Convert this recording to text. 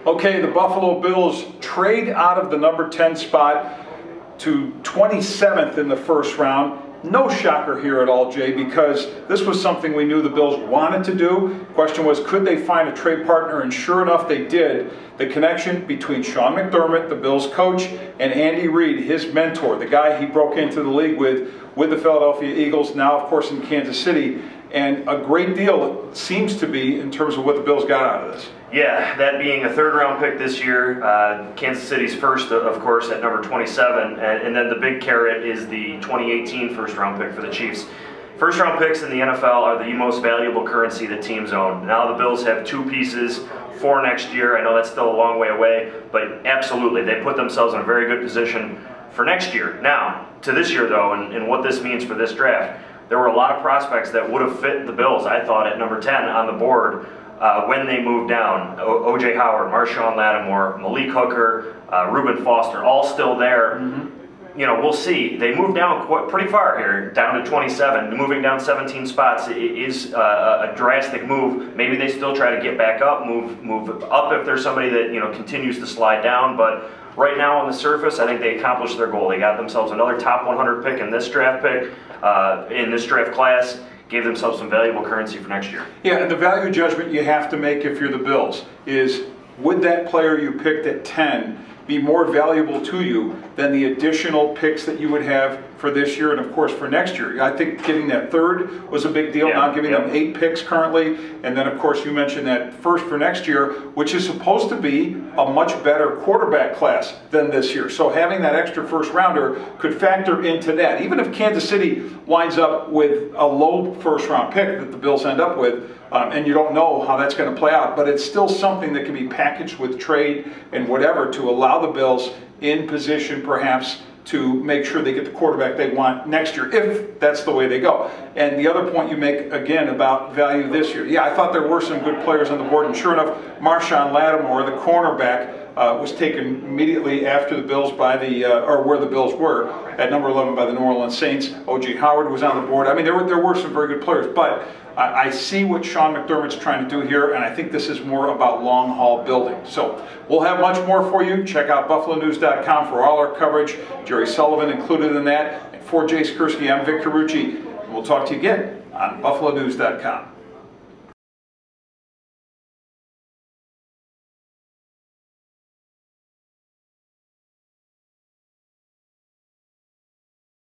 Okay, the Buffalo Bills trade out of the number 10 spot to 27th in the first round. No shocker here at all, Jay, because this was something we knew the Bills wanted to do. Question was, could they find a trade partner? And sure enough, they did. The connection between Sean McDermott, the Bills coach, and Andy Reid, his mentor, the guy he broke into the league with the Philadelphia Eagles, now of course in Kansas City. And a great deal, it seems to be, in terms of what the Bills got out of this. Yeah, that being a third-round pick this year, Kansas City's first, of course, at number 27, and then the big carrot is the 2018 first-round pick for the Chiefs. First-round picks in the NFL are the most valuable currency that teams own. Now the Bills have two pieces for next year. I know that's still a long way away, but absolutely, they put themselves in a very good position for next year. Now, to this year, though, and what this means for this draft, there were a lot of prospects that would have fit the Bills, I thought, at number 10 on the board when they moved down. O.J. Howard, Marshawn Lattimore, Malik Hooker, Reuben Foster, all still there. You know, we'll see. They moved down pretty far here, down to 27. Moving down 17 spots is a drastic move. Maybe they still try to get back up, move up if there's somebody that, you know, continues to slide down. But right now on the surface, I think they accomplished their goal. They got themselves another top 100 pick in this draft in this draft class, gave themselves some valuable currency for next year. Yeah, and the value judgment you have to make if you're the Bills is, would that player you picked at 10 be more valuable to you than the additional picks that you would have for this year and of course for next year? I think getting that third was a big deal, not giving them 8 picks currently, and then of course you mentioned that first for next year, which is supposed to be a much better quarterback class than this year. So having that extra first rounder could factor into that. Even if Kansas City winds up with a low first round pick that the Bills end up with, and you don't know how that's going to play out, but it's still something that can be packaged with trade and whatever to allow the Bills in position perhaps to make sure they get the quarterback they want next year, if that's the way they go. And the other point you make, again, about value this year. Yeah, I thought there were some good players on the board, and sure enough, Marshawn Lattimore, the cornerback, was taken immediately after the Bills by the, or where the Bills were, at number 11 by the New Orleans Saints. O.J. Howard was on the board. I mean, there were some very good players, but I see what Sean McDermott's trying to do here, and I think this is more about long-haul building. So we'll have much more for you. Check out BuffaloNews.com for all our coverage. Jerry Sullivan included in that. And for Jay Skurski, I'm Vic Carrucci, and we'll talk to you again on BuffaloNews.com.